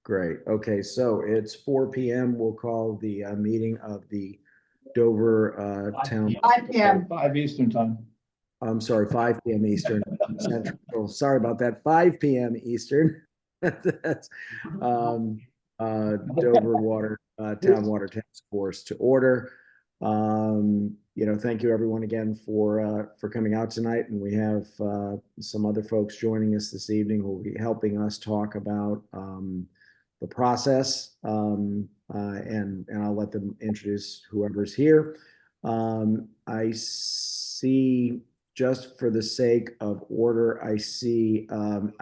Great. Okay, so it's 4 p.m. We'll call the meeting of the Dover Town. 5 p.m. 5 Eastern time. I'm sorry, 5 p.m. Eastern Central. Sorry about that. 5 p.m. Eastern. That's Dover Water Town Water Task Force to order. Thank you everyone again for coming out tonight, and we have some other folks joining us this evening who will be helping us talk about the process, and I'll let them introduce whoever's here. I see, just for the sake of order, I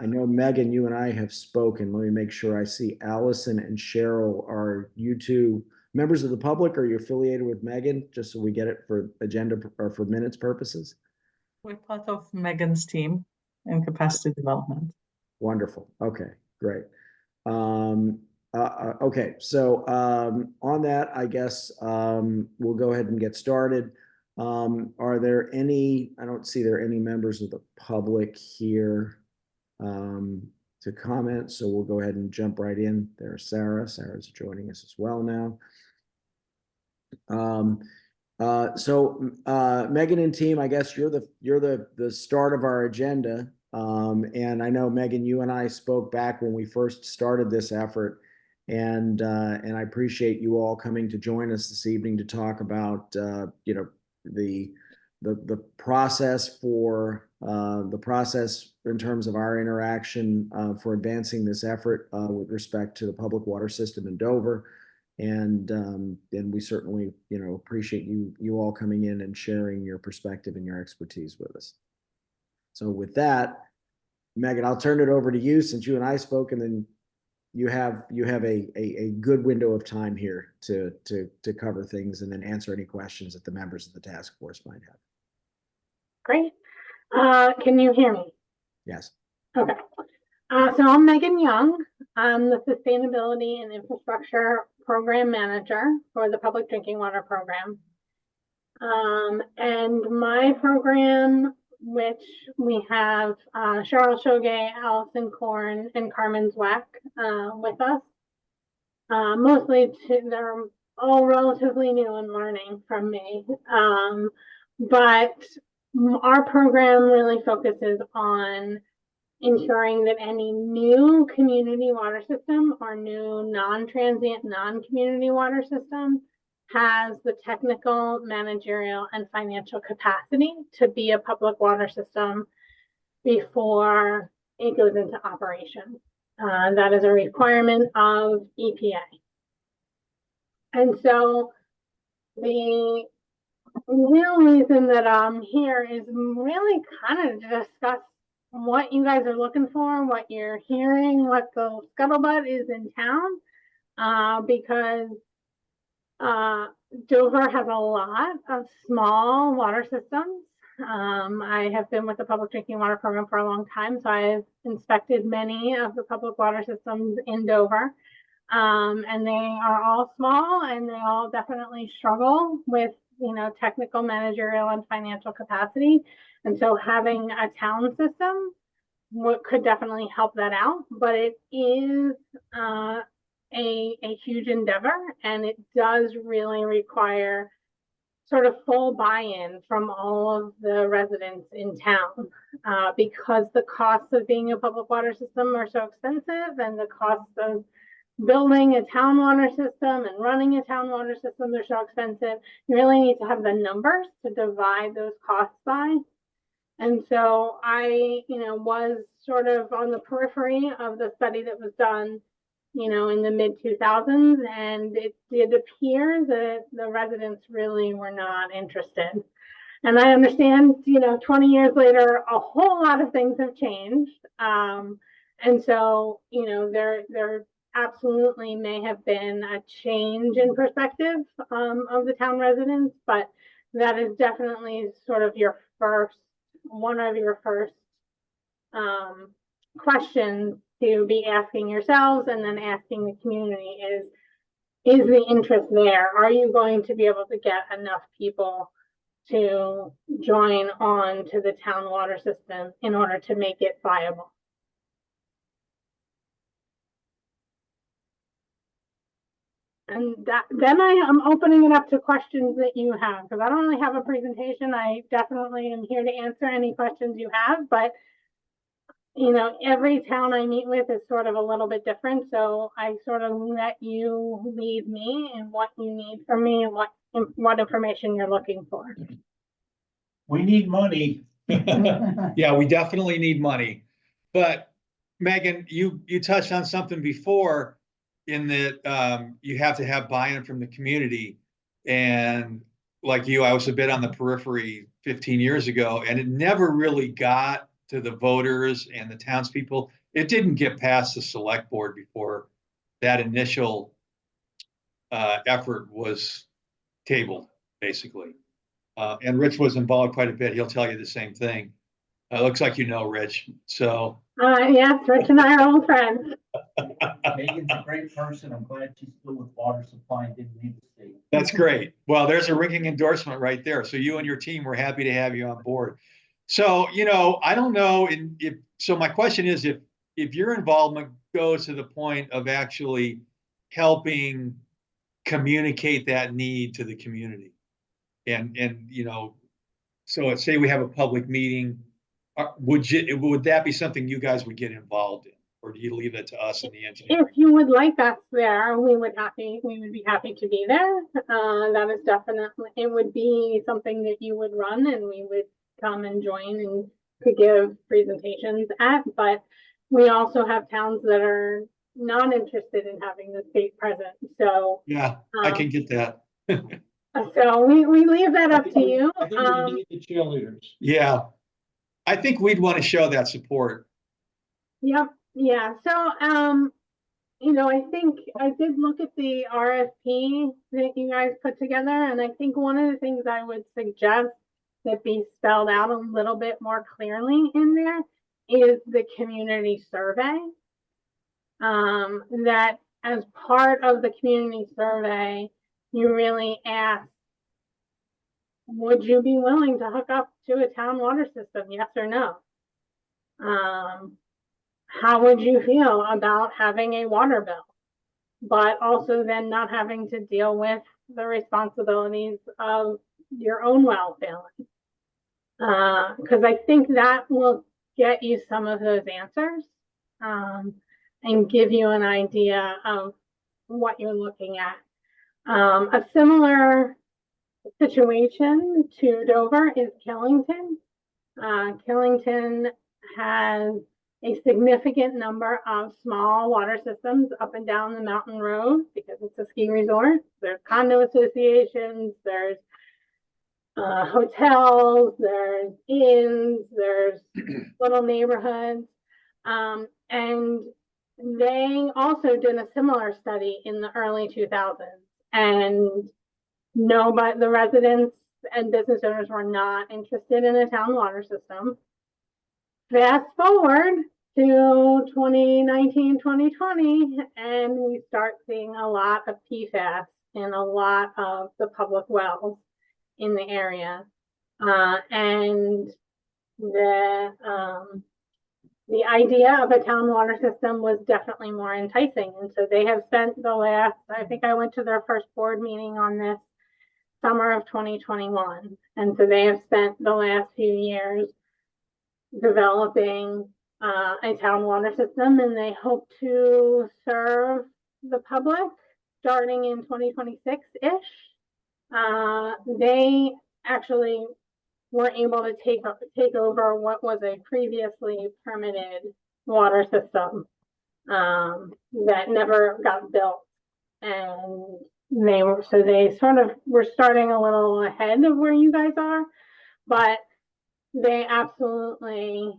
know Megan, you and I have spoken. Let me make sure. I see Allison and Cheryl. Are you two members of the public? Are you affiliated with Megan? Just so we get it for agenda or for minutes purposes. We're part of Megan's team in capacity development. Wonderful. Okay, great. Okay, so on that, I guess we'll go ahead and get started. Are there any, I don't see there are any members of the public here to comment, so we'll go ahead and jump right in. There's Sarah. Sarah's joining us as well now. Megan and team, I guess you're the start of our agenda. And I know, Megan, you and I spoke back when we first started this effort, and I appreciate you all coming to join us this evening to talk about the process in terms of our interaction for advancing this effort with respect to the public water system in Dover. And we certainly, appreciate you all coming in and sharing your perspective and your expertise with us. So with that, Megan, I'll turn it over to you, since you and I spoke, and then you have a good window of time here to cover things and then answer any questions that the members of the task force might have. Great. Can you hear me? Yes. Okay. So I'm Megan Young. I'm the Sustainability and Infrastructure Program Manager for the Public Drinking Water Program. And my program, which we have Cheryl Shogay, Allison Korn, and Carmen Zweck with us. They're all relatively new and learning from me. But our program really focuses on ensuring that any new community water system or new non-transient, non-community water system has the technical, managerial, and financial capacity to be a public water system before it goes into operation. That is a requirement of EPA. And so the real reason that I'm here is really kind of to discuss what you guys are looking for, what you're hearing, what the scuttlebutt is in town, because Dover has a lot of small water systems. I have been with the Public Drinking Water Program for a long time, so I've inspected many of the public water systems in Dover. And they are all small, and they all definitely struggle with, technical, managerial, and financial capacity. And so having a town system could definitely help that out, but it is a huge endeavor, and it does really require sort of full buy-in from all of the residents in town, because the costs of being a public water system are so expensive, and the costs of building a town water system and running a town water system are so expensive. You really need to have the numbers to divide those costs by. And so I, was sort of on the periphery of the study that was done, in the mid 2000s, and it did appear that the residents really were not interested. And I understand, 20 years later, a whole lot of things have changed. And so, there absolutely may have been a change in perspective of the town residents, but that is definitely sort of one of your first questions to be asking yourselves, and then asking the community is the interest there? Are you going to be able to get enough people to join on to the town water system in order to make it viable? And then I am opening it up to questions that you have, because I don't really have a presentation. I definitely am here to answer any questions you have, but every town I meet with is sort of a little bit different. So I sort of let you lead me in what you need from me and what information you're looking for. We need money. Yeah, we definitely need money. But Megan, you touched on something before in that you have to have buy-in from the community. And like you, I was a bit on the periphery 15 years ago, and it never really got to the voters and the townspeople. It didn't get past the select board before that initial effort was tabled, basically. And Rich was involved quite a bit. He'll tell you the same thing. Looks like Rich. So. Yes, Rich and I are old friends. Megan's a great person. I'm glad she's still with water supply and didn't leave the state. That's great. Well, there's a ringing endorsement right there. So you and your team, we're happy to have you on board. So, I don't know so my question is if your involvement goes to the point of actually helping communicate that need to the community. And so say we have a public meeting, would that be something you guys would get involved in? Or do you leave it to us and the engineer? If you would like us there, we would be happy to be there. That is definitely, it would be something that you would run and we would come and join and could give presentations at, but we also have towns that are not interested in having the state present. So yeah, I can get that. So we leave that up to you. I think we need the cheerleaders. Yeah, I think we'd want to show that support. Yep. Yeah. So, I think I did look at the RFP that you guys put together, and I think one of the things I would suggest that be spelled out a little bit more clearly in there is the community survey. That as part of the community survey, you really ask, would you be willing to hook up to a town water system? Yes or no? How would you feel about having a water bill, but also then not having to deal with the responsibilities of your own well failing? Because I think that will get you some of those answers and give you an idea of what you're looking at. A similar situation to Dover is Killington. Killington has a significant number of small water systems up and down the mountain road because it's a ski resort. There's condo associations, there's hotels, there's inns, there's little neighborhoods. And they also did a similar study in the early 2000s. And the residents and business owners were not interested in a town water system. Fast forward to 2019, 2020, and we start seeing a lot of PFAS in a lot of the public wells in the area. And the idea of a town water system was definitely more enticing. And so they have spent I think I went to their first board meeting on this summer of 2021. And so they have spent the last few years developing a town water system, and they hope to serve the public starting in 2026-ish. They actually were able to take over what was a previously permitted water system that never got built, and they sort of were starting a little ahead of where you guys are, but they absolutely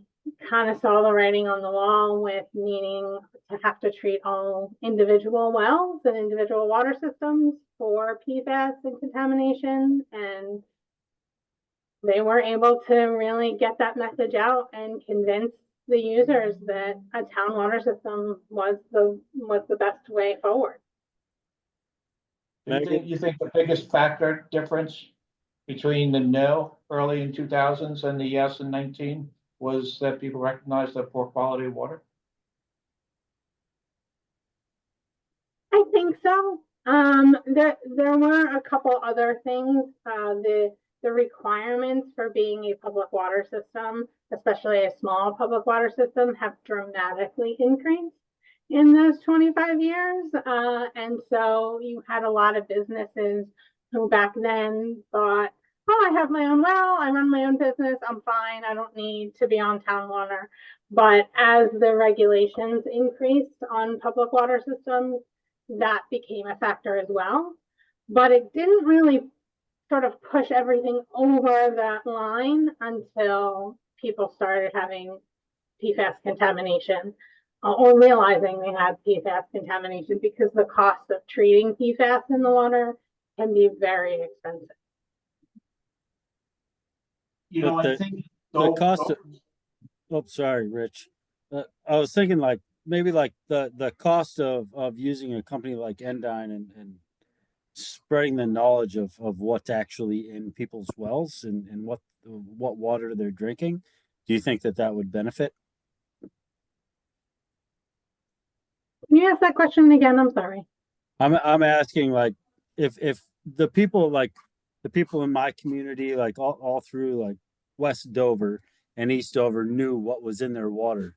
kind of saw the writing on the wall with needing to have to treat all individual wells and individual water systems for PFAS and contamination. And they were able to really get that message out and convince the users that a town water system was the best way forward. You think the biggest factor difference between the no early in 2000s and the yes in 19 was that people recognized the poor quality of water? I think so. There were a couple other things. The requirements for being a public water system, especially a small public water system, have dramatically increased in those 25 years. And so you had a lot of businesses who back then thought, oh, I have my own well, I run my own business, I'm fine, I don't need to be on town water. But as the regulations increased on public water systems, that became a factor as well. But it didn't really sort of push everything over that line until people started having PFAS contamination or realizing they had PFAS contamination, because the cost of treating PFAS in the water can be very expensive. You know, But I think. the cost of, oh, sorry, Rich. I was thinking like maybe like the cost of using a company like Endyne and spreading the knowledge of what's actually in people's wells and what water they're drinking. Do you think that that would benefit? Can you ask that question again? I'm sorry. I'm asking like if the people like the people in my community, like all through like West Dover and East Dover, knew what was in their water.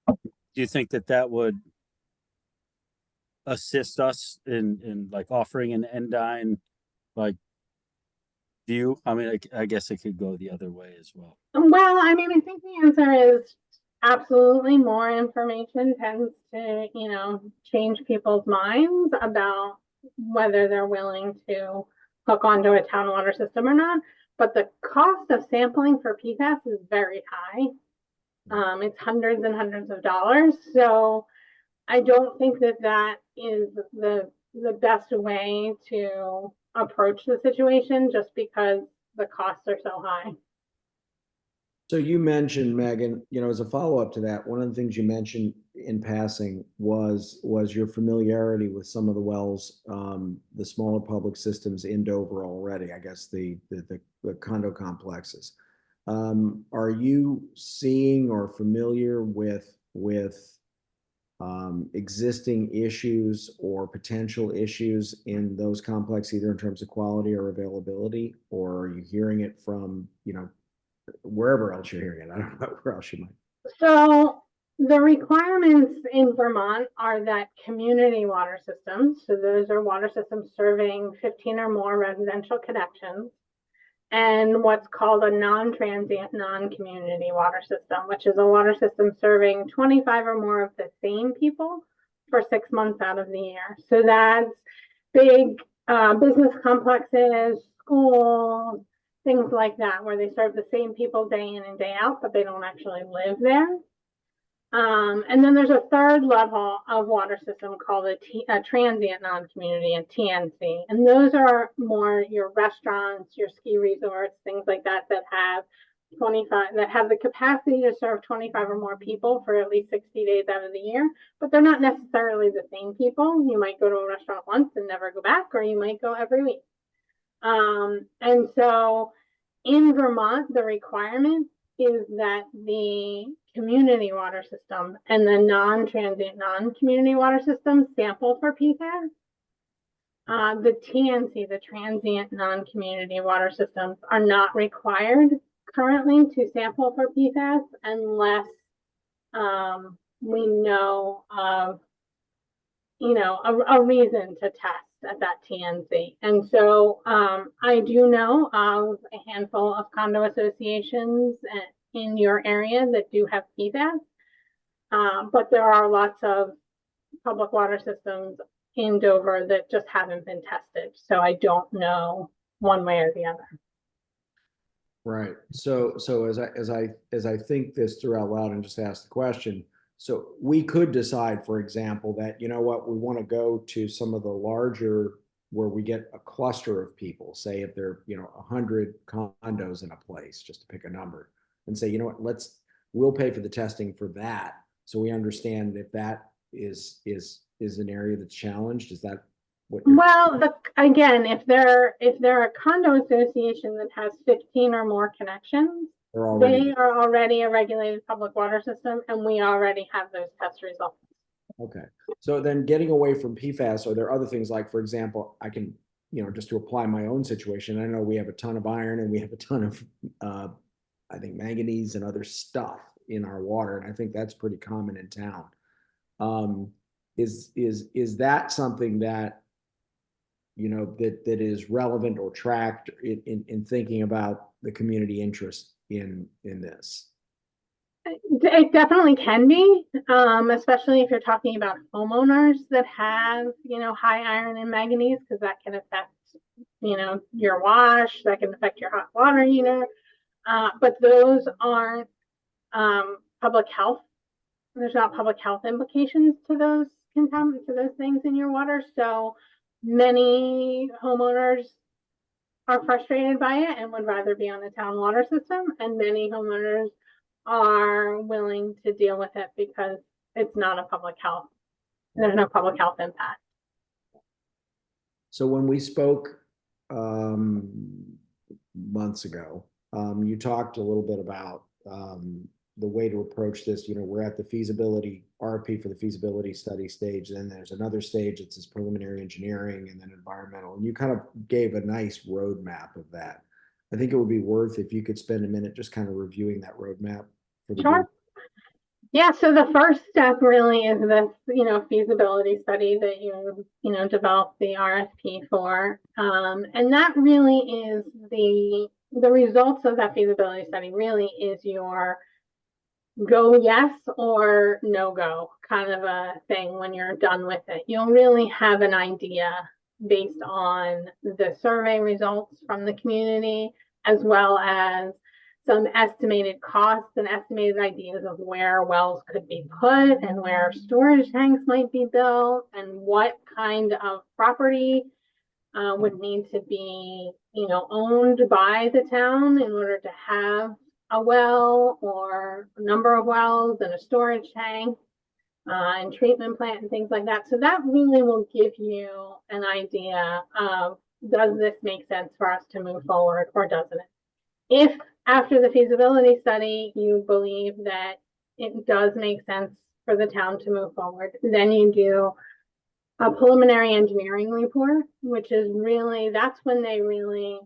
Do you think that that would assist us in like offering an Endyne like view? I mean, I guess it could go the other way as well. Well, I mean, I think the answer is absolutely. More information tends to, change people's minds about whether they're willing to hook onto a town water system or not. But the cost of sampling for PFAS is very high. It's hundreds and hundreds of dollars. So I don't think that is the best way to approach the situation, just because the costs are so high. So you mentioned, Megan, as a follow-up to that, one of the things you mentioned in passing was your familiarity with some of the wells, the smaller public systems in Dover already, I guess the condo complexes. Are you seeing or familiar with existing issues or potential issues in those complexes, either in terms of quality or availability, or are you hearing it from, wherever else you're hearing it? I don't know where else you might. So the requirements in Vermont are that community water systems, so those are water systems serving 15 or more residential connections, and what's called a non-transient, non-community water system, which is a water system serving 25 or more of the same people for 6 months out of the year. So that's big business complexes, schools, things like that, where they serve the same people day in and day out, but they don't actually live there. And then there's a third level of water system called a transient non-community, a TNC. And those are more your restaurants, your ski resorts, things like that, that have the capacity to serve 25 or more people for at least 60 days out of the year, but they're not necessarily the same people. You might go to a restaurant once and never go back, or you might go every week. And so in Vermont, the requirement is that the community water system and the non-transient, non-community water system sample for PFAS. The TNC, the transient non-community water systems, are not required currently to sample for PFAS unless we know of, a reason to test at that TNC. And so I do know of a handful of condo associations in your area that do have PFAS, but there are lots of public water systems in Dover that just haven't been tested. So I don't know one way or the other. Right. So as I think this through out loud and just ask the question, so we could decide, for example, that, we want to go to some of the larger, where we get a cluster of people, say if there are, 100 condos in a place, just to pick a number, and say, we'll pay for the testing for that. So we understand if that is an area that's challenged. Is that what you're? Well, again, if they're a condo association that has 15 or more connections, they are already a regulated public water system, and we already have those test results. Okay, so then getting away from PFAS, are there other things like, for example, I can, just to apply my own situation, I know we have a ton of iron and we have a ton of, I think manganese and other stuff in our water, and I think that's pretty common in town. Is that something that, that is relevant or tracked in thinking about the community interest in this? It definitely can be, especially if you're talking about homeowners that have, high iron and manganese, because that can affect, your wash, that can affect your hot water heater. But those aren't public health. There's not public health implications to those things in your water. So many homeowners are frustrated by it and would rather be on the town water system, and many homeowners are willing to deal with it because it's not a public health. There's no public health impact. So when we spoke months ago, you talked a little bit about the way to approach this. We're at the feasibility RFP for the feasibility study stage. Then there's another stage. It's this preliminary engineering and then environmental. And you kind of gave a nice roadmap of that. I think it would be worth if you could spend a minute just kind of reviewing that roadmap for the Sure. group. Yeah, so the first step really is this, feasibility study that you develop the RFP for. And that really is the results of that feasibility study really is your go yes or no go kind of a thing when you're done with it. You'll really have an idea based on the survey results from the community, as well as some estimated costs and estimated ideas of where wells could be put and where storage tanks might be built and what kind of property would need to be, owned by the town in order to have a well or a number of wells and a storage tank and treatment plant and things like that. So that really will give you an idea of, does this make sense for us to move forward or doesn't it? If after the feasibility study, you believe that it does make sense for the town to move forward, then you do a preliminary engineering report, which is really, that's when they really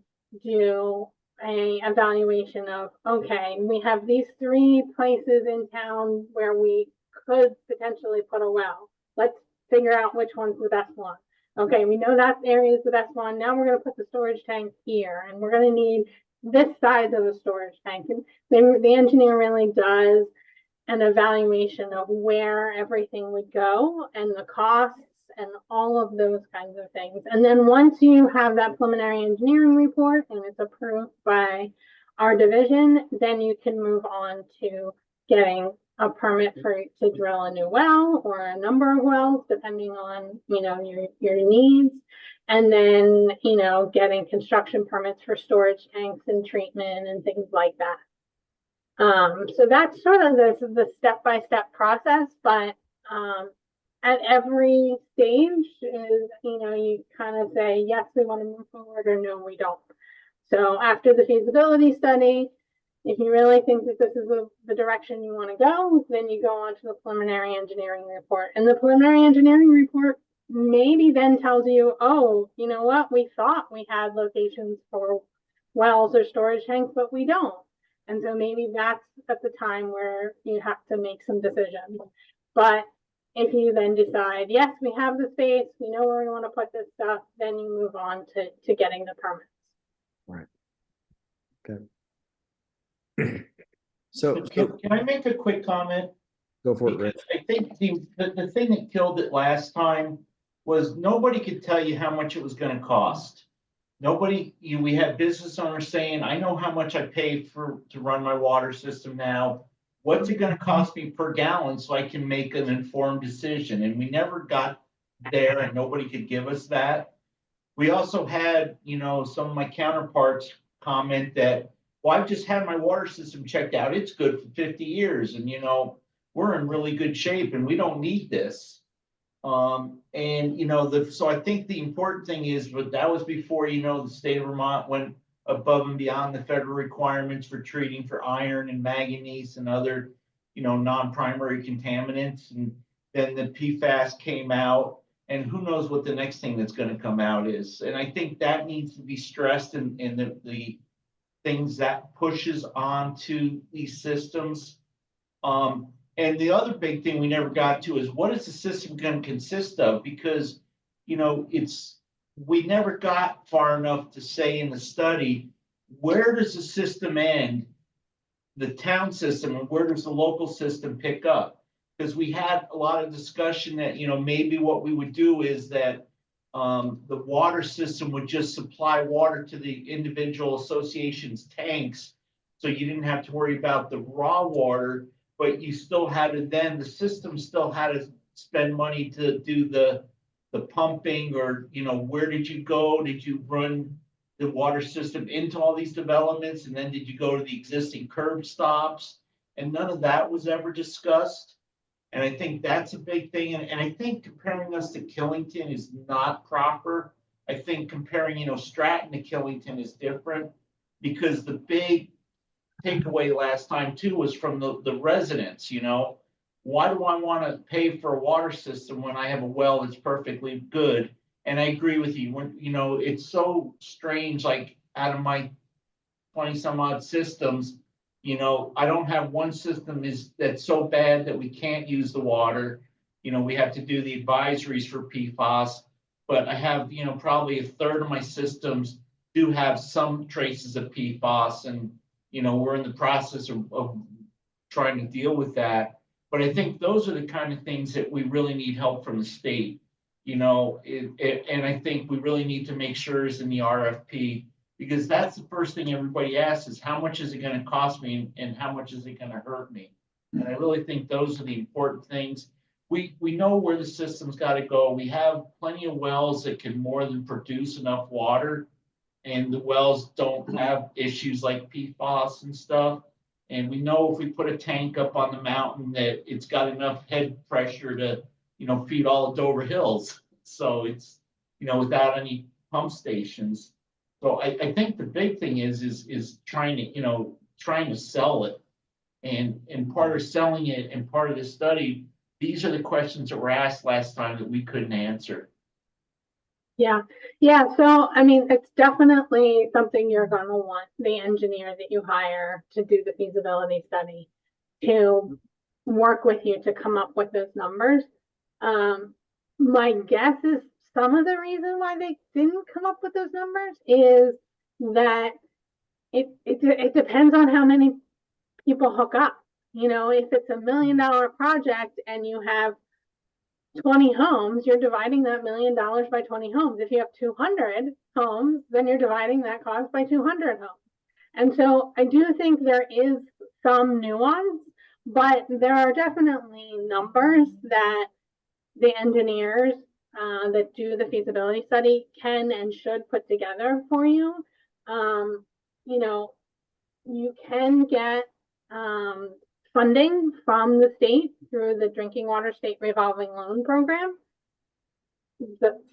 do a evaluation of, okay, we have these 3 places in town where we could potentially put a well. Let's figure out which one's the best one. Okay, we know that area is the best one. Now we're going to put the storage tank here, and we're going to need this size of a storage tank. And the engineer really does an evaluation of where everything would go and the costs and all of those kinds of things. And then once you have that preliminary engineering report and it's approved by our division, then you can move on to getting a permit to drill a new well or a number of wells, depending on, your needs. And then, getting construction permits for storage tanks and treatment and things like that. So that's sort of the step-by-step process, but at every stage is, you kind of say, yes, we want to move forward, or no, we don't. So after the feasibility study, if you really think that this is the direction you want to go, then you go on to the preliminary engineering report. And the preliminary engineering report maybe then tells you, oh, you know what, we thought we had locations for wells or storage tanks, but we don't. And so maybe that's at the time where you have to make some decisions. But if you then decide, yes, we have the space, we know where we want to put this stuff, then you move on to getting the permits. Right. Okay. So Can I make a quick comment? go for it, Rick. I think the thing that killed it last time was nobody could tell you how much it was going to cost. We had business owners saying, I know how much I pay to run my water system now. What's it going to cost me per gallon so I can make an informed decision? And we never got there, and nobody could give us that. We also had, some of my counterparts comment that, well, I've just had my water system checked out. It's good for 50 years. And, we're in really good shape and we don't need this. So I think the important thing is, but that was before, the state of Vermont went above and beyond the federal requirements for treating for iron and manganese and other, non-primary contaminants. And then the PFAS came out, and who knows what the next thing that's gonna come out is. And I think that needs to be stressed in the things that pushes onto these systems. And the other big thing we never got to is what is the system gonna consist of? Because, you know, we never got far enough to say in the study, where does the system end, the town system, and where does the local system pick up? Because we had a lot of discussion that, you know, maybe what we would do is that the water system would just supply water to the individual association's tanks. So you didn't have to worry about the raw water, but you still had to then, the system still had to spend money to do the pumping, or, you know, where did you go? Did you run the water system into all these developments? And then did you go to the existing curb stops? And none of that was ever discussed. And I think that's a big thing. And I think comparing us to Killington is not proper. I think comparing, you know, Stratton to Killington is different, because the big takeaway last time too was from the residents, you know, why do I want to pay for a water system when I have a well that's perfectly good? And I agree with you. When, you know, it's so strange, like out of my 20 some odd systems, you know, I don't have one system that's so bad that we can't use the water. You know, we have to do the advisories for PFAS, but I have, you know, probably a third of my systems do have some traces of PFAS, and, you know, we're in the process of trying to deal with that. But I think those are the kind of things that we really need help from the state, you know, and I think we really need to make sure is in the RFP, because that's the first thing everybody asks is how much is it going to cost me, and how much is it going to hurt me? And I really think those are the important things. We know where the system's got to go. We have plenty of wells that can more than produce enough water, and the wells don't have issues like PFAS and stuff. And we know if we put a tank up on the mountain that it's got enough head pressure to, you know, feed all of Dover Hills. So it's, you know, without any pump stations. So I think the big thing is trying to, you know, trying to sell it. And part of selling it and part of the study, these are the questions that were asked last time that we couldn't answer. Yeah. So, I mean, it's definitely something you're going to want the engineer that you hire to do the feasibility study to work with you to come up with those numbers. My guess is some of the reason why they didn't come up with those numbers is that it depends on how many people hook up. You know, if it's $1 million project and you have 20 homes, you're dividing that $1 million by 20 homes. If you have 200 homes, then you're dividing that cost by 200 homes. And so I do think there is some nuance, but there are definitely numbers that the engineers that do the feasibility study can and should put together for you. You know, you can get funding from the state through the Drinking Water State Revolving Loan Program.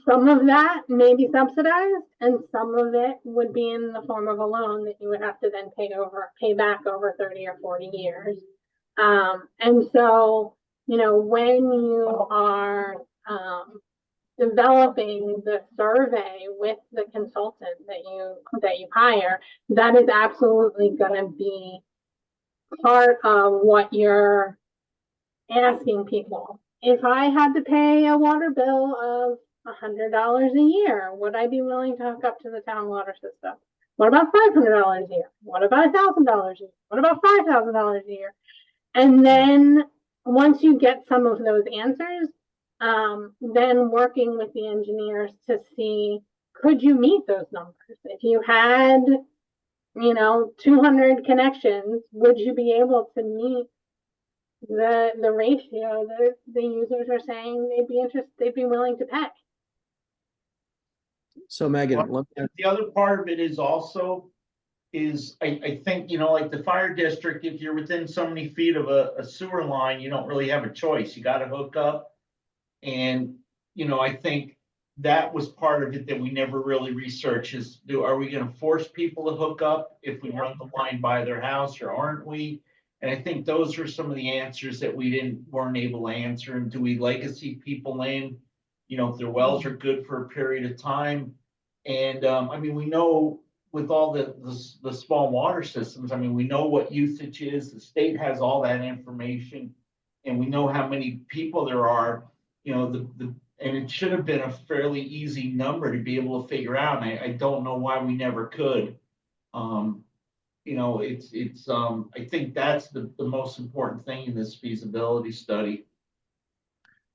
Some of that may be subsidized, and some of it would be in the form of a loan that you would have to then pay back over 30 or 40 years. And so, you know, when you are developing the survey with the consultant that you hire, that is absolutely going to be part of what you're asking people. If I had to pay a water bill of $100 a year, would I be willing to hook up to the town water system? What about $500 a year? What about $1,000 a year? What about $5,000 a year? And then once you get some of those answers, then working with the engineers to see, could you meet those numbers? If you had, you know, 200 connections, would you be able to meet the ratio that the users are saying they'd be willing to pay? So Megan, The other part of it is also I think, you know, like the fire district, if you're within so many feet of a sewer line, you don't really have a choice. You got to hook up. And, you know, I think that was part of it that we never really researched is, are we going to force people to hook up if we run the line by their house, or aren't we? And I think those are some of the answers that weren't able to answer. And do we legacy people in, if their wells are good for a period of time? And I mean, we know with all the small water systems, I mean, we know what usage is. The state has all that information, and we know how many people there are. And it should have been a fairly easy number to be able to figure out. And I don't know why we never could. I think that's the most important thing in this feasibility study.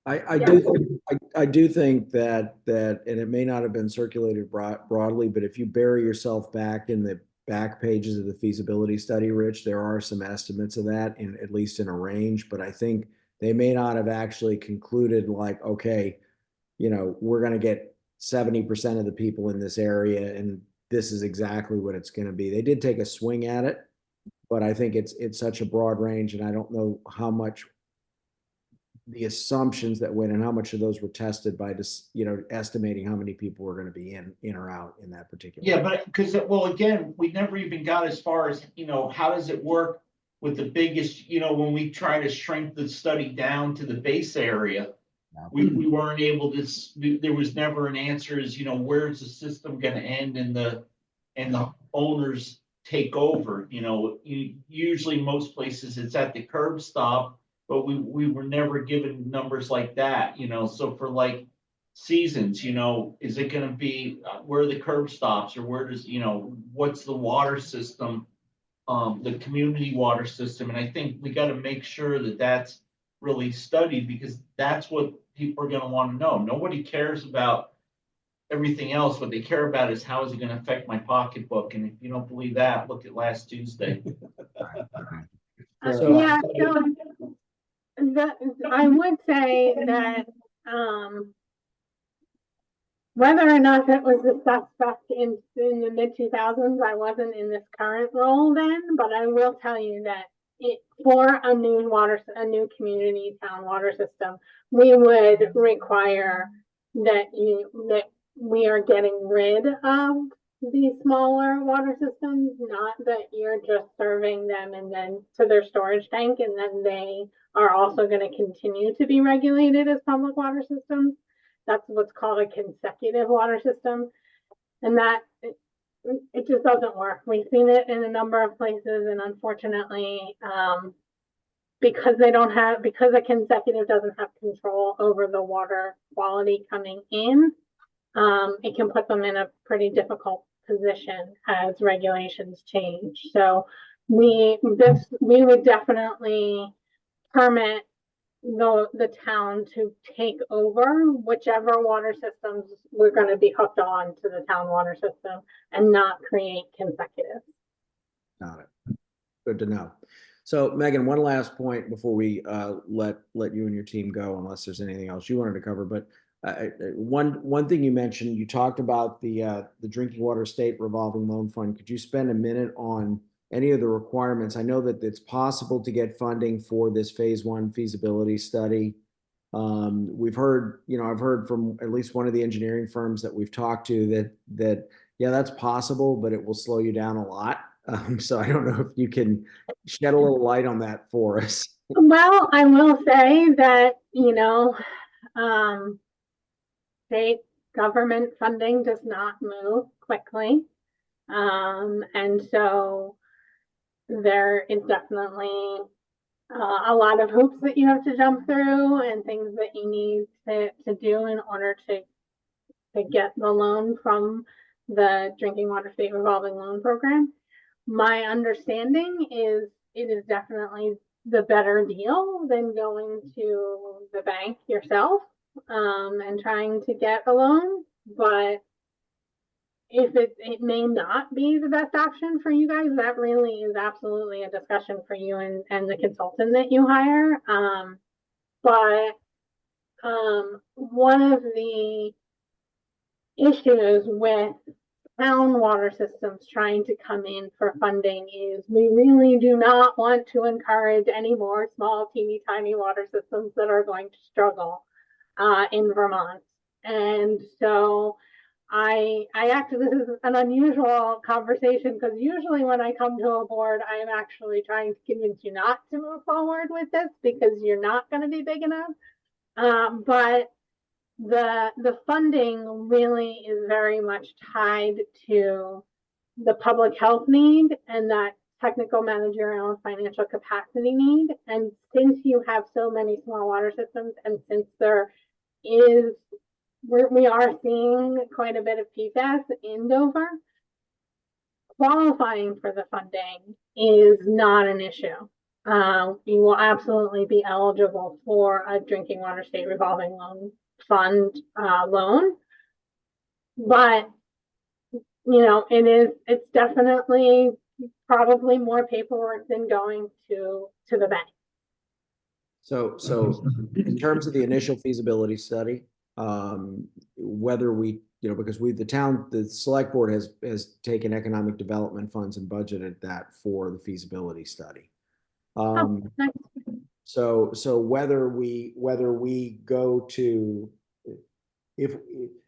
I do think that, and it may not have been circulated broadly, but if you bury yourself back in the back pages of the feasibility study, Rich, there are some estimates of that, in at least in a range, but I think they may not have actually concluded like, okay, we're going to get 70% of the people in this area, and this is exactly what it's going to be. They did take a swing at it, but I think it's such a broad range, and I don't know how much the assumptions that went and how much of those were tested by just, estimating how many people were going to be in or out in that particular. Yeah, but well, again, we never even got as far as, how does it work with the biggest, when we try to shrink the study down to the base area, we weren't able to, there was never an answer as, where's the system going to end and the owners take over. Usually most places it's at the curb stop, but we were never given numbers like that, so for like seasons, is it going to be where are the curb stops, or where does, what's the water system, the community water system? And I think we got to make sure that that's really studied, because that's what people are going to want to know. Nobody cares about everything else. What they care about is how is it going to affect my pocketbook. And if you don't believe that, look at last Tuesday. Yeah, so I would say that whether or not that was the suspect in the mid-2000s, I wasn't in this current role then, but I will tell you that for a new community town water system, we would require that we are getting rid of these smaller water systems, not that you're just serving them and then to their storage tank, and then they are also going to continue to be regulated as public water systems. That's what's called a consecutive water system, and that it just doesn't work. We've seen it in a number of places, and unfortunately, because a consecutive doesn't have control over the water quality coming in, it can put them in a pretty difficult position as regulations change. So we would definitely permit the town to take over whichever water systems we're going to be hooked on to the town water system, and not create consecutive. Got it. Good to know. So Megan, one last point before we let you and your team go, unless there's anything else you wanted to cover. But one thing you mentioned, you talked about the Drinking Water State Revolving Loan Fund. Could you spend a minute on any of the requirements? I know that it's possible to get funding for this phase 1 feasibility study. We've heard, I've heard from at least one of the engineering firms that we've talked to that yeah, that's possible, but it will slow you down a lot. So I don't know if you can shed a little light on that for us. Well, I will say that, state government funding does not move quickly. And so there is definitely a lot of hoops that you have to jump through and things that you need to do in order to get the loan from the Drinking Water State Revolving Loan Program. My understanding is it is definitely the better deal than going to the bank yourself and trying to get a loan. But if it may not be the best option for you guys, that really is absolutely a discussion for you and the consultant that you hire. But one of the issues with town water systems trying to come in for funding is we really do not want to encourage any more small, teeny tiny water systems that are going to struggle in Vermont. And so this is an unusual conversation because usually when I come to a board, I am actually trying to convince you not to move forward with this because you're not going to be big enough. But the funding really is very much tied to the public health need and that technical, managerial, and financial capacity need. And since you have so many small water systems, and since we are seeing quite a bit of PFAS in Dover, qualifying for the funding is not an issue. You will absolutely be eligible for a drinking water state revolving loan fund loan, but it's definitely probably more paperwork than going to the bank. So in terms of the initial feasibility study, whether we, because the select board has taken economic development funds and budgeted that for the feasibility study. Nice. So whether we go to, if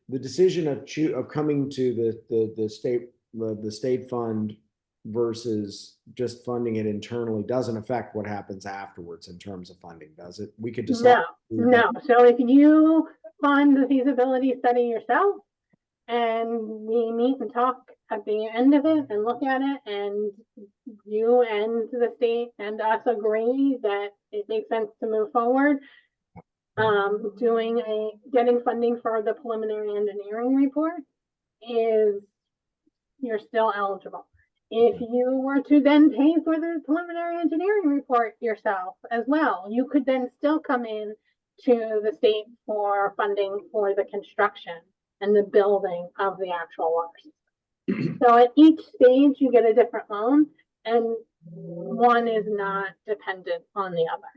the decision of coming to the state fund versus just funding it internally doesn't affect what happens afterwards in terms of funding, does it? We could decide. No. So if you fund the feasibility study yourself and we meet and talk at the end of it and look at it, and you and the state and us agree that it makes sense to move forward, getting funding for the preliminary engineering report you're still eligible. If you were to then pay for the preliminary engineering report yourself as well, you could then still come in to the state for funding for the construction and the building of the actual water system. So at each stage, you get a different loan, and one is not dependent on the other.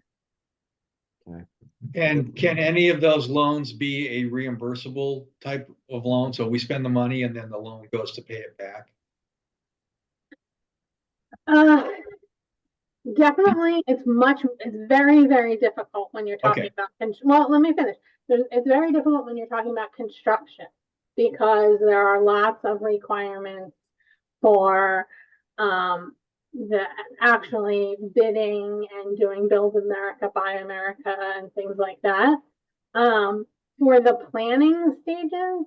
Okay. And can any of those loans be a reimbursable type of loan? So we spend the money and then the loan goes to pay it back? Definitely, it's very, very difficult when you're talking about, well, let me finish. It's very difficult when you're talking about construction because there are lots of requirements for the actually bidding and doing Build America, Buy America, and things like that. For the planning stages,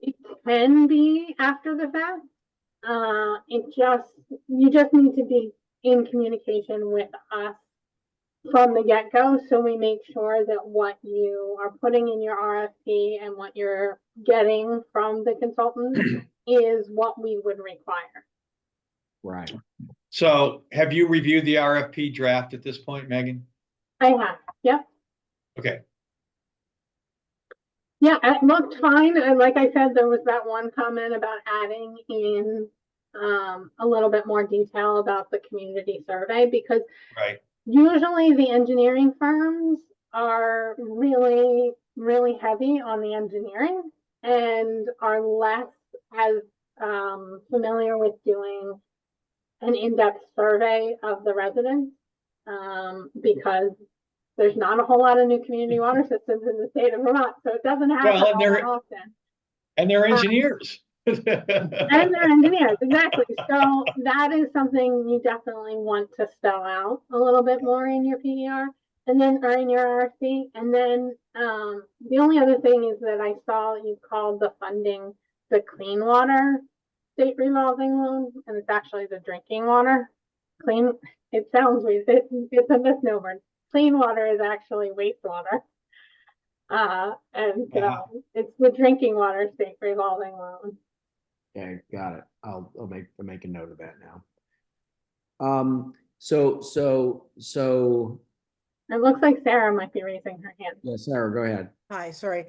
it can be after the fact. You just need to be in communication with us from the get-go, so we make sure that what you are putting in your RFP and what you're getting from the consultant is what we would require. Right. So have you reviewed the RFP draft at this point, Megan? I have, yep. Okay. Yeah, it looked fine. And like I said, there was that one comment about adding in a little bit more detail about the community survey, because usually the engineering firms are really, really heavy on the engineering and are less as familiar with doing an in-depth survey of the residents because there's not a whole lot of new community water systems in the state of Vermont, so it doesn't happen all that often. And they're engineers. And they're engineers, exactly. So that is something you definitely want to spell out a little bit more in your PER, and then or in your RFP. And then the only other thing is that I saw you called the funding the clean water state revolving loan, and it's actually the drinking water. Clean. It sounds weird. It's a misnomer. Clean water is actually wastewater. It's the drinking water state revolving loan. Okay, got it. I'll make a note of that now. So it looks like Sarah might be raising her hand. Yeah, Sarah, go ahead. Hi, sorry.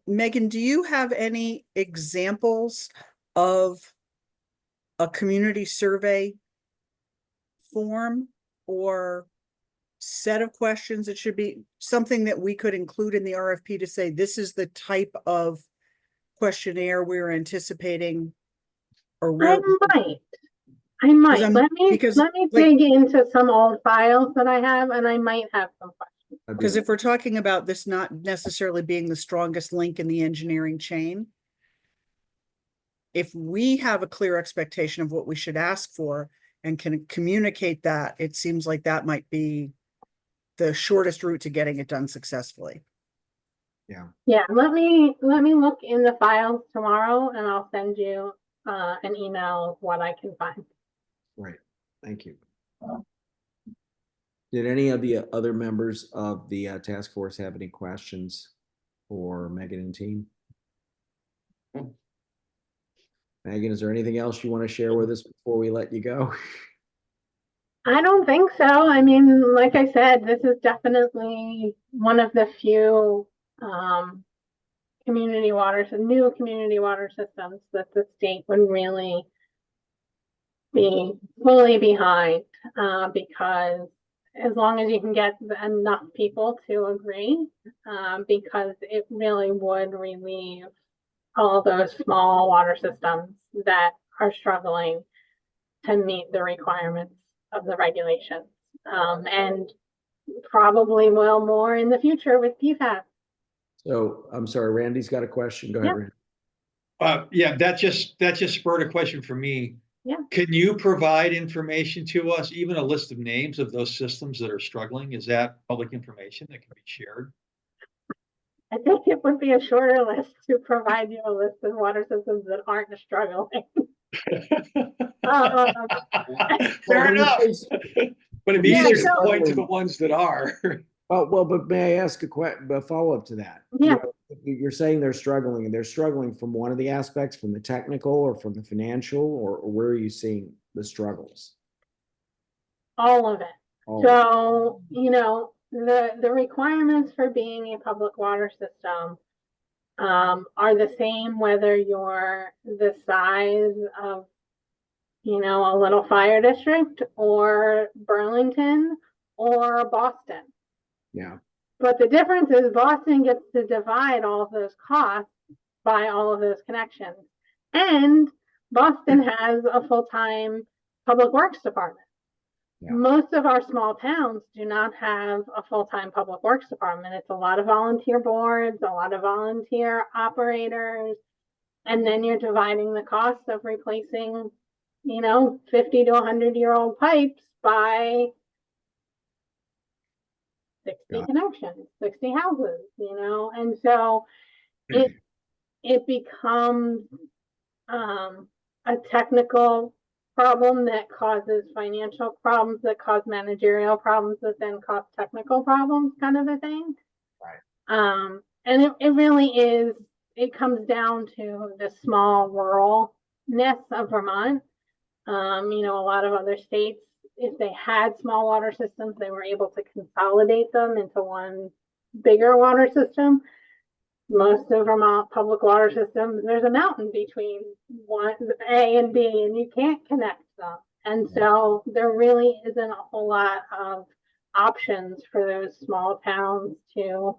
Megan, do you have any examples of a community survey form or set of questions that should be something that we could include in the RFP to say, this is the type of questionnaire we're anticipating? Or I might. Let me dig into some old files that I have, and I might have some questions Because if we're talking about this not necessarily being the strongest link in the engineering chain, if we have a clear expectation of what we should ask for and can communicate that, it seems like that might be the shortest route to getting it done successfully. Yeah, Yeah, let me look in the files tomorrow and I'll send you an email of what I can find. right. Thank you. Did any of the other members of the task force have any questions for Megan and team? Megan, is there anything else you want to share with us before we let you go? I don't think so. I mean, like I said, this is definitely one of the few new community water systems that the state would really be fully behind, because as long as you can get enough people to agree, because it really would relieve all those small water systems that are struggling to meet the requirements of the regulations, and probably will more in the future with PFAS. So I'm sorry, Randy's got a question. Go ahead, Yeah. Randy. Yeah, that just spurred a question for me. Yeah. Can you provide information to us, even a list of names of those systems that are struggling? Is that public information that can be shared? I think it would be a shorter list to provide you a list of water systems that aren't struggling. Fair enough. But it'd be Yeah, easier to so- point to the ones that are. Oh, well, but may I ask a follow-up to that? Yeah. You're saying they're struggling, and they're struggling from one of the aspects, from the technical or from the financial, or where are you seeing the struggles? All of it. All of it. So, the requirements for being a public water system are the same whether you're the size of, a little fire district or Burlington or Boston. Yeah, But the difference is Boston gets to divide all of those costs by all of those connections. And Boston has a full-time public works department. Yeah. Most of our small towns do not have a full-time public works department. It's a lot of volunteer boards, a lot of volunteer operators, and then you're dividing the cost of replacing, 50 to 100-year-old pipes by 60 Yeah. connections, 60 houses, and so it becomes a technical problem that causes financial problems, that cause managerial problems, that then cause technical problems, kind of a thing. Right. And it really is, it comes down to the small ruralness of Vermont. A lot of other states, if they had small water systems, they were able to consolidate them into one bigger water system. Most of Vermont public water systems, there's a mountain between one A and B, and you can't connect them. And so there really isn't a whole lot of options for those small towns to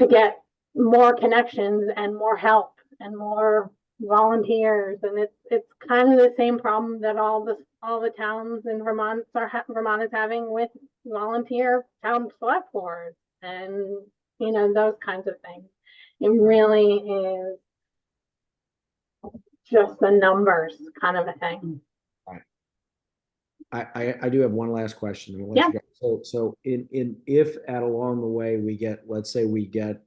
get more connections and more help and more volunteers. And it's kind of the same problem that all the towns in Vermont is having with volunteer town select boards and those kinds of things. It really is just the numbers kind of a thing. I do have one last question, and we'll let you go. So if along the way we get, let's say we get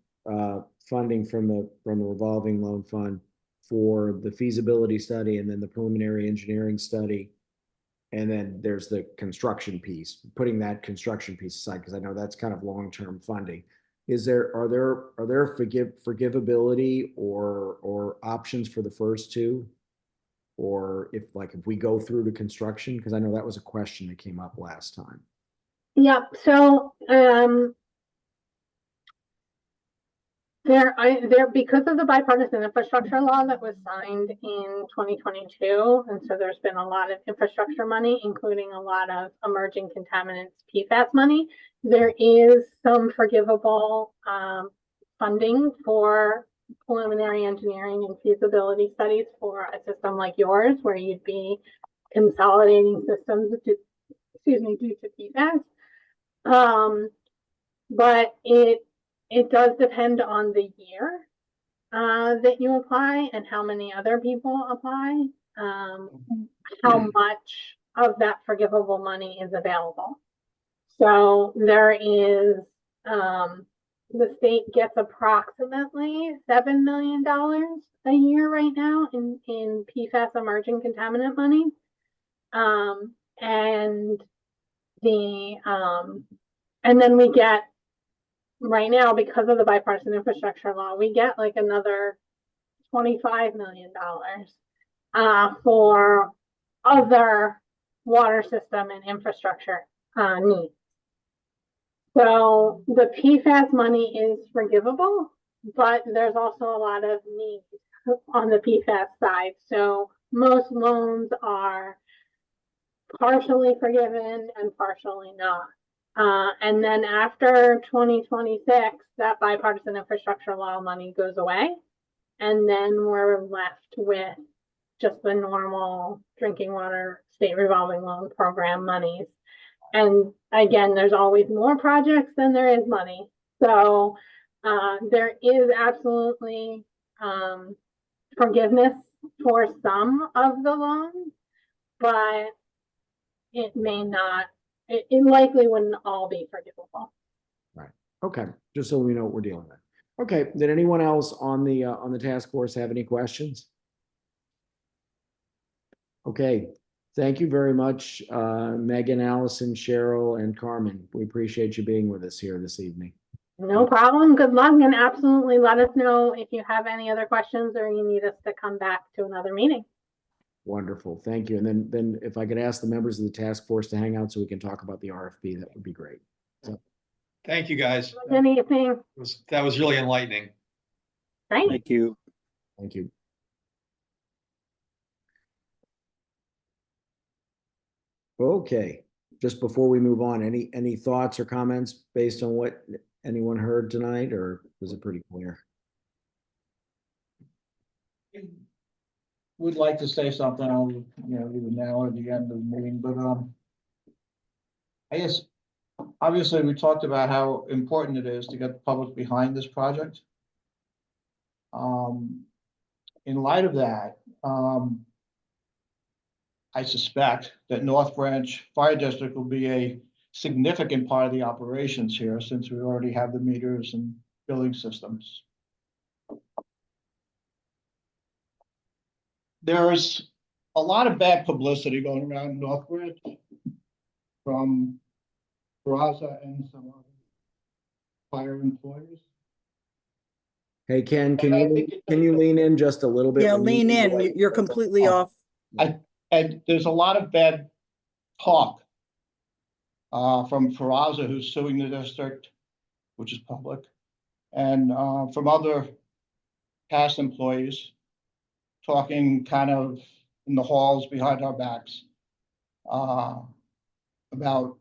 funding from the revolving loan fund for the feasibility study and then the preliminary engineering study, and then there's the construction piece, putting that construction piece aside, because I know that's kind of long-term funding. Are there forgivability or options for the first two? Or if we go through to construction, because I know that was a question that came up last time. Yeah. So there because of the bipartisan infrastructure law that was signed in 2022, and so there's been a lot of infrastructure money, including a lot of emerging contaminants PFAS money. There is some forgivable funding for preliminary engineering and feasibility studies for a system like yours, where you'd be consolidating systems due to PFAS. but it does depend on the year that you apply and how many other people apply, how much of that forgivable money is available. So there is, the state gets approximately $7 million a year right now in PFAS emerging contaminant money. And then we get, right now, because of the bipartisan infrastructure law, we get like another $25 million for other water system and infrastructure needs. So the PFAS money is forgivable, but there's also a lot of need on the PFAS side. So most loans are partially forgiven and partially not. And then after 2026, that bipartisan infrastructure law money goes away. And then we're left with just the normal drinking water state revolving loan program monies. And again, there's always more projects than there is money. So there is absolutely forgiveness for some of the loans, but it may not, it likely wouldn't all be forgivable. Right. Okay. Just so we know what we're dealing with. Okay. Did anyone else on the task force have any questions? Okay. Thank you very much, Megan, Allison, Cheryl, and Carmen. We appreciate you being with us here this evening. No problem. Good luck, and absolutely let us know if you have any other questions or you need us to come back to another meeting. Wonderful. Thank you. And then if I could ask the members of the task force to hang out so we can talk about the RFP, that would be great. So, Thank you, guys. Anything? That was really enlightening. Right. Thank you. thank you. Okay, just before we move on, any thoughts or comments based on what anyone heard tonight, or was it pretty clear? Would like to say something, I'll, either now or at the end of the meeting, but, I guess, obviously, we talked about how important it is to get the public behind this project. In light of that, I suspect that North Branch Fire District will be a significant part of the operations here, since we already have the meters and billing systems. There's a lot of bad publicity going around North Branch from Peraza and some other fire employers. Hey, Ken, can you lean in just a little bit? Yeah, when lean you- in, you're completely off. And there's a lot of bad talk from Peraza, who's suing the district, which is public, and from other past employees talking kind of in the halls behind our backs about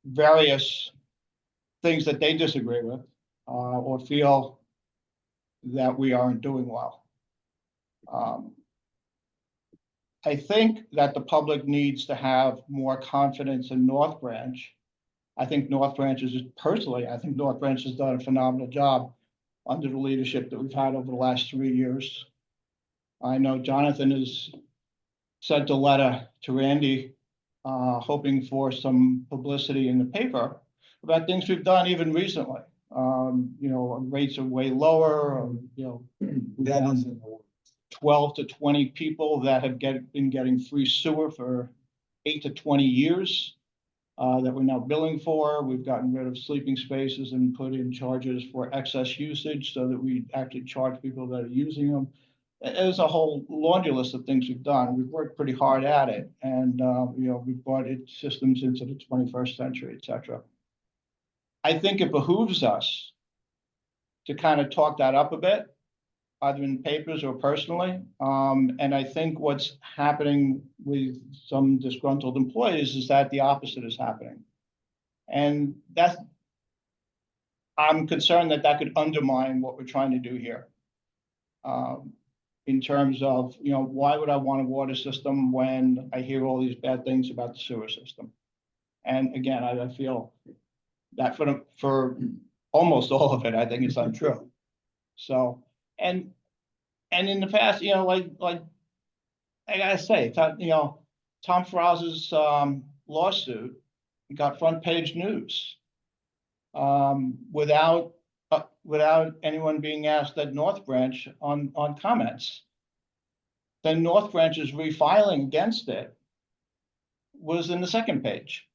various things that they disagree with or feel that we aren't doing well. I think that the public needs to have more confidence in North Branch. I think North Branch has done a phenomenal job under the leadership that we've had over the last 3 years. I know Jonathan has sent a letter to Randy, hoping for some publicity in the paper about things we've done even recently. Rates are way lower, That is in the works. 12 to 20 people that have been getting free sewer for 8 to 20 years that we're now billing for. We've gotten rid of sleeping spaces and put in charges for excess usage so that we actually charge people that are using them. There's a whole laundry list of things we've done. We've worked pretty hard at it, and we've brought systems into the 21st century, et cetera. I think it behooves us to kind of talk that up a bit, either in papers or personally. And I think what's happening with some disgruntled employees is that the opposite is happening. And I'm concerned that could undermine what we're trying to do here. In terms of, why would I want a water system when I hear all these bad things about the sewer system? And again, I feel That for almost all of it, I think it's untrue. So, and in the past, you know, like I gotta say, you know, Tom Ferraz's lawsuit got front page news without anyone being asked at North Branch on comments. Then North Branch's refiling against it was in the second page.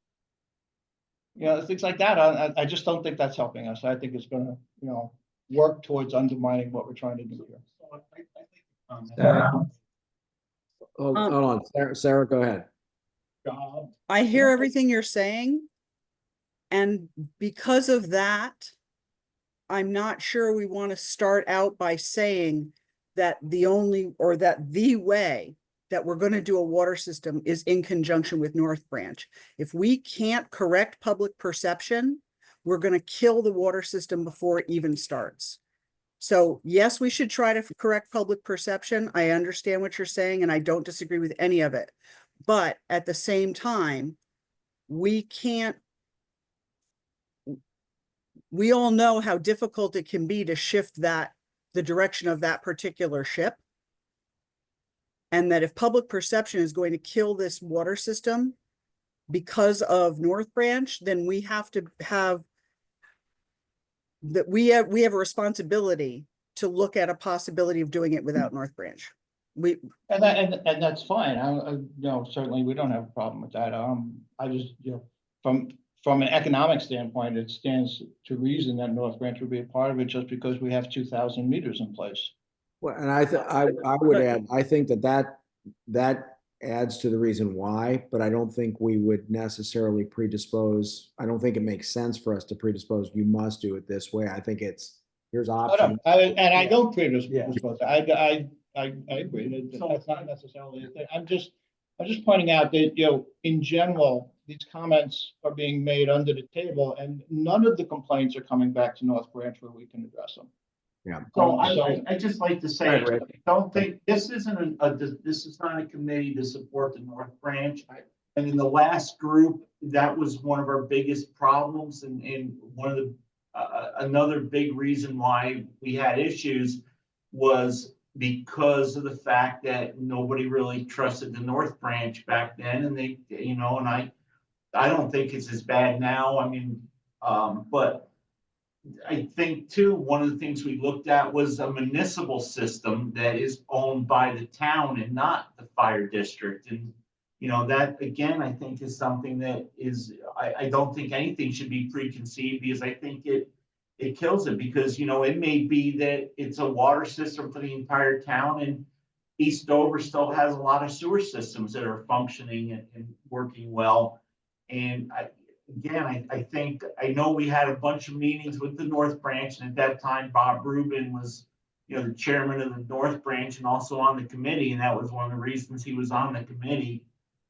You know, things like that. I just don't think that's helping us. I think it's gonna, you know, work towards undermining what we're trying to do here. Hold on, Sarah, go ahead. I hear everything you're saying. And because of that, I'm not sure we want to start out by saying that the way that we're going to do a water system is in conjunction with North Branch. If we can't correct public perception, we're going to kill the water system before it even starts. So yes, we should try to correct public perception. I understand what you're saying, and I don't disagree with any of it. But at the same time, we all know how difficult it can be to shift the direction of that particular ship. And that if public perception is going to kill this water system because of North Branch, then we have to have that we have a responsibility to look at a possibility of doing it without North Branch. And that's fine. You know, certainly we don't have a problem with that. I just, you know, from an economic standpoint, it stands to reason that North Branch would be a part of it just because we have 2,000 meters in place. Well, and I would add, I think that adds to the reason why, but I don't think we would necessarily predispose. I don't think it makes sense for us to predispose. You must do it this way. I think here's options. I don't predispose. I agree. That's not necessarily a thing. I'm just pointing out that, you know, in general, these comments are being made under the table, and none of the complaints are coming back to North Branch where we can address them. Yeah. So I just like to say, Right. I don't think this isn't this is not a committee to support the North Branch. And in the last group, that was one of our biggest problems, and one of the another big reason why we had issues was because of the fact that nobody really trusted the North Branch back then, and they, you know, and I don't think it's as bad now. I mean, but I think too, one of the things we looked at was a municipal system that is owned by the town and not the fire district. And, you know, that again, I think is something that is, I don't think anything should be preconceived, because I think it kills it, because, you know, it may be that it's a water system for the entire town, and East Dover still has a lot of sewer systems that are functioning and working well. And I think, I know we had a bunch of meetings with the North Branch, and at that time, Bob Rubin was, you know, the chairman of the North Branch and also on the committee, and that was one of the reasons he was on the committee.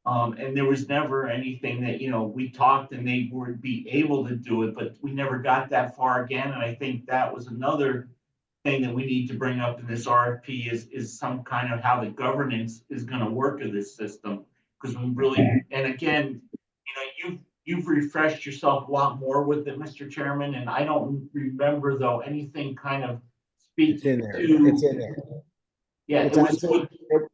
And there was never anything that, you know, we talked and they would be able to do it, but we never got that far again. And I think that was another thing that we need to bring up in this RFP is some kind of how the governance is going to work of this system. Because we really, and again, you know, you've refreshed yourself a lot more with it, Mr. Chairman, and I don't remember though anything kind of speaks It's in there. to. It's in there. Yeah, It's actually,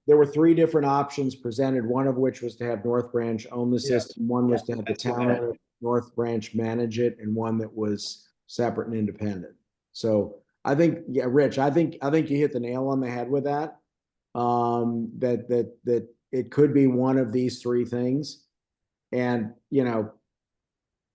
there were three different options presented, one of which was to have North Branch own the system, one was to have the town of North Branch manage it, and one that was separate and independent. So I think, yeah, Rich, I think you hit the nail on the head with that. That it could be one of these three things. And, you know,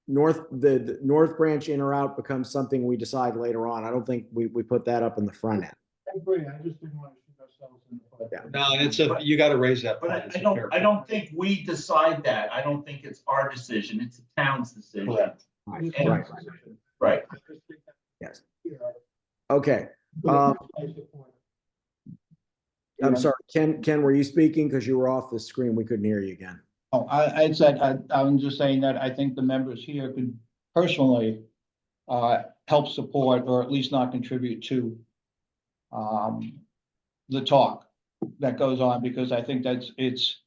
the North Branch in or out becomes something we decide later on. I don't think we put that up in the front end. I agree. I just didn't want to shoot ourselves in the foot. Yeah. No, and you got to raise that. But point. I don't think we decide that. I don't think it's our decision. It's the town's decision. Correct. Right. Yes. Okay. I'm sorry, Ken, were you speaking? Because you were off the screen. We couldn't hear you again. Oh, I said, I'm just saying that I think the members here could personally help support, or at least not contribute to the talk that goes on, because I think it's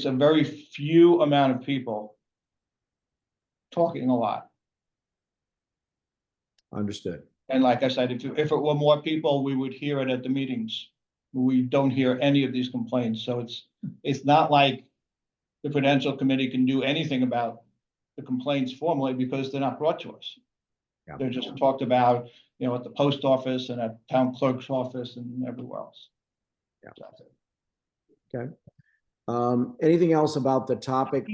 a very few amount of people talking a lot. Understood. And like I said, if it were more people, we would hear it at the meetings. We don't hear any of these complaints, so it's not like the Prudential Committee can do anything about the complaints formally because they're not brought to us. Yeah. They're just talked about, you know, at the post office and at town clerk's office and everywhere else. Yeah. Okay. Anything else about the topic?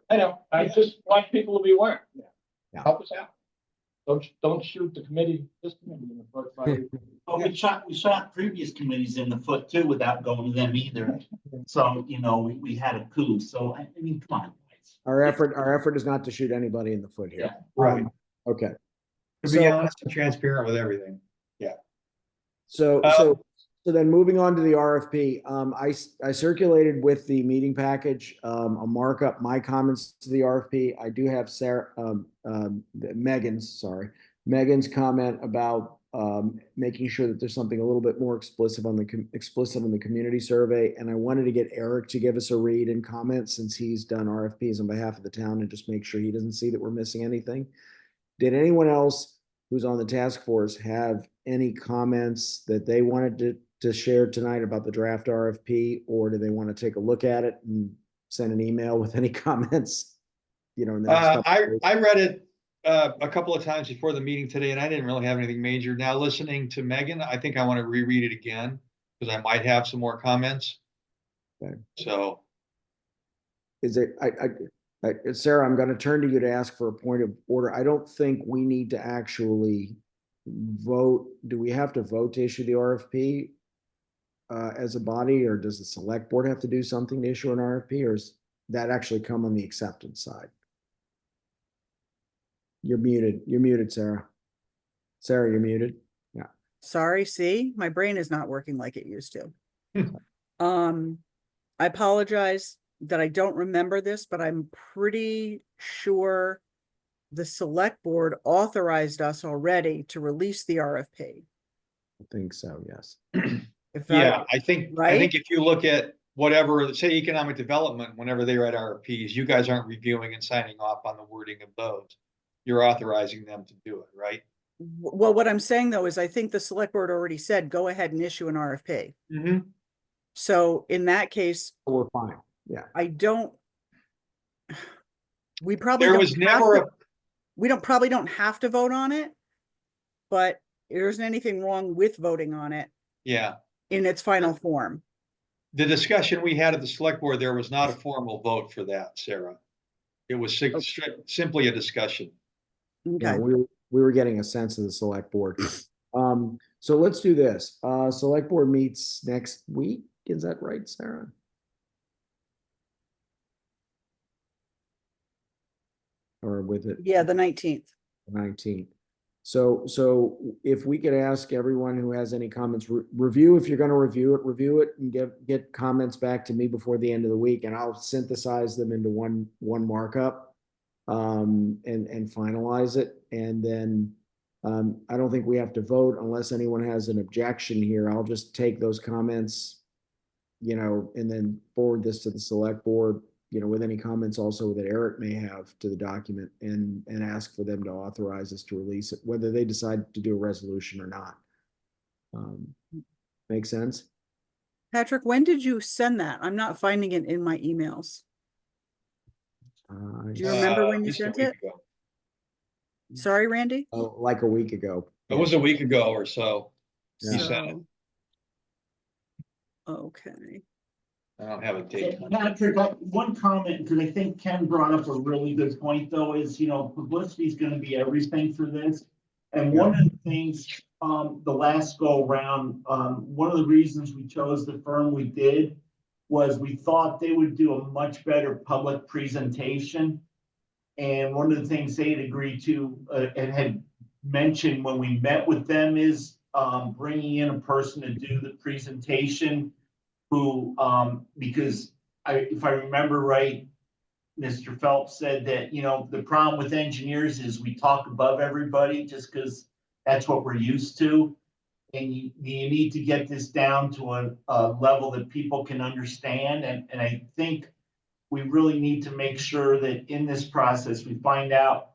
I know, I just want people to be aware. Yeah. Help us out. Don't shoot the committee, this committee in the foot. Well, we shot previous committees in the foot too without going to them either. So, you know, we had a coup. So, I mean, come on. guys. Our effort is not to shoot anybody in the foot here. Yeah. Right. Okay. To be honest and transparent with everything. So then moving on to the RFP, I circulated with the meeting package, a markup, my comments to the RFP. I do have Megan's comment about making sure that there's something a little bit more explicit on the community survey. And I wanted to get Eric to give us a read and comment since he's done RFPs on behalf of the town and just make sure he doesn't see that we're missing anything. Did anyone else who's on the task force have any comments that they wanted to share tonight about the draft RFP, or do they want to take a look at it and send an email with any comments? You know, in the next couple of days? I read it a couple of times before the meeting today, and I didn't really have anything major. Now listening to Megan, I think I want to reread it again because I might have some more comments. Okay. So, Is it? Sarah, I'm going to turn to you to ask for a point of order. I don't think we need to actually vote. Do we have to vote to issue the RFP as a body, or does the select board have to do something to issue an RFP, or does that actually come on the acceptance side? You're muted. You're muted, Sarah. Sarah, you're muted. Yeah. Sorry, see, my brain is not working like it used to. I apologize that I don't remember this, but I'm pretty sure the select board authorized us already to release the RFP. I think so, yes. yeah, I think right? if you look at whatever, say economic development, whenever they write RFPs, you guys aren't reviewing and signing off on the wording of those. You're authorizing them to do it, right? Well, what I'm saying though is I think the select board already said, go ahead and issue an RFP. Mm-hmm. So in that case, we're fine. Yeah. We probably There was never probably don't have to vote on it, but there isn't anything wrong with voting on it. Yeah. In its final form. The discussion we had at the select board, there was not a formal vote for that, Sarah. It was simply a discussion. Okay. Yeah, we were getting a sense of the select board. So let's do this. Select board meets next week. Is that right, Sarah? Or with it? Yeah, the 19th. 19th. So if we could ask everyone who has any comments, review, if you're going to review it and get comments back to me before the end of the week, and I'll synthesize them into one markup and finalize it. And then I don't think we have to vote unless anyone has an objection here. I'll just take those comments, you know, and then forward this to the select board, you know, with any comments also that Eric may have to the document, and ask for them to authorize us to release it, whether they decide to do a resolution or not. Make sense? Patrick, when did you send that? I'm not finding it in my emails. Do you remember when you sent it? Ago. Sorry, Randy? Oh, like a week ago. It was a week ago or so. Yeah. You sent it. Okay. I don't have a date. Patrick, one comment, because I think Ken brought up a really good point, though, is, you know, publicity is going to be everything for this. And one of the things, the last go around, one of the reasons we chose the firm we did was we thought they would do a much better public presentation. And one of the things they had agreed to and had mentioned when we met with them is bringing in a person to do the presentation who, because if I remember right, Mr. Phelps said that, you know, the problem with engineers is we talk above everybody just because that's what we're used to. And you need to get this down to a level that people can understand. And I think we really need to make sure that in this process, we find out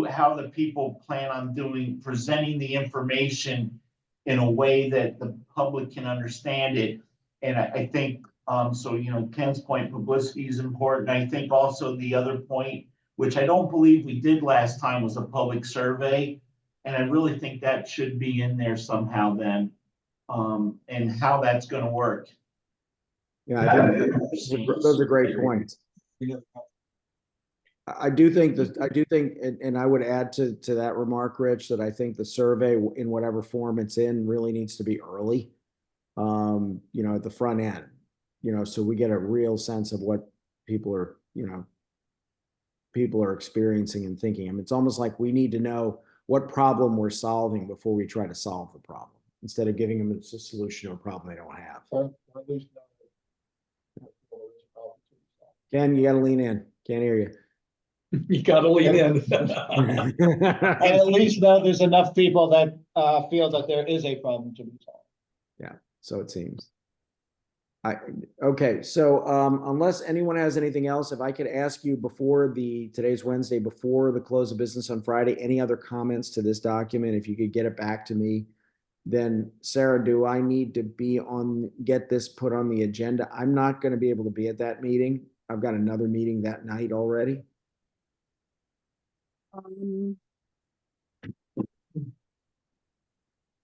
how the people plan on presenting the information in a way that the public can understand it. And I think, so, you know, Ken's point, publicity is important. I think also the other point, which I don't believe we did last time, was a public survey. And I really think that should be in there somehow then, and how that's gonna work. Yeah, I think those are great points. I do think, and I would add to that remark, Rich, that I think the survey in whatever form it's in really needs to be early. You know, at the front end, you know, so we get a real sense of what people are, you know, people are experiencing and thinking. I mean, it's almost like we need to know what problem we're solving before we try to solve the problem, instead of giving them a solution to a problem they don't have. Ken, you gotta lean in. Can't hear you. You gotta lean in. And at least now there's enough people that feel that there is a problem to be solved. Yeah, so it seems. Okay, so unless anyone has anything else, if I could ask you before today's Wednesday, before the close of business on Friday, any other comments to this document, if you could get it back to me. Then Sarah, do I need to get this put on the agenda? I'm not going to be able to be at that meeting. I've got another meeting that night already.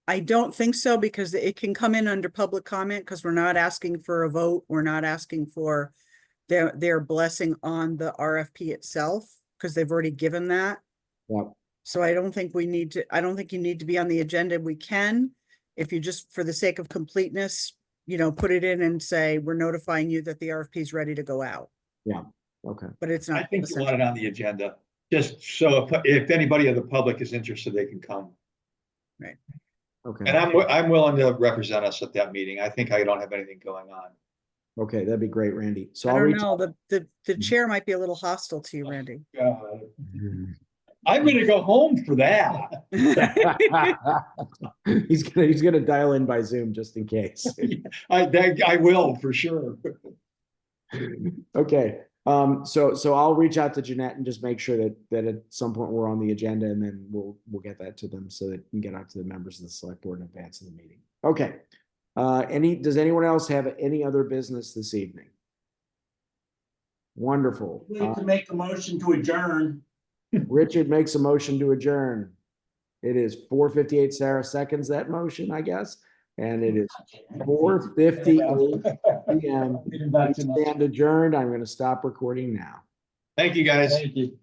I don't think so, because it can come in under public comment, because we're not asking for a vote. We're not asking for their blessing on the RFP itself, because they've already given that. Yep. So I don't think you need to be on the agenda. We can, if you just, for the sake of completeness, you know, put it in and say, we're notifying you that the RFP is ready to go out. Yeah. Okay. But it's not. I think you want it on the agenda, just so if anybody of the public is interested, they can come. Right. Okay. And I'm willing to represent us at that meeting. I think I don't have anything going on. Okay, that'd be great, Randy. So I I'll don't reach know, the chair might be a little hostile to you, Randy. I'm gonna go home for that. He's gonna dial in by Zoom just in case. I will for sure. Okay. So I'll reach out to Jeanette and just make sure that at some point we're on the agenda, and then we'll get that to them so that it can get out to the members of the select board in advance of the meeting. Okay. Does anyone else have any other business this evening? Wonderful. I'd like to make a motion to adjourn. Richard makes a motion to adjourn. It is 4:58. Sarah seconds that motion, I guess. And it is 4:58 p.m. We stand adjourned. I'm going to stop recording now. Thank you, guys. Thank you.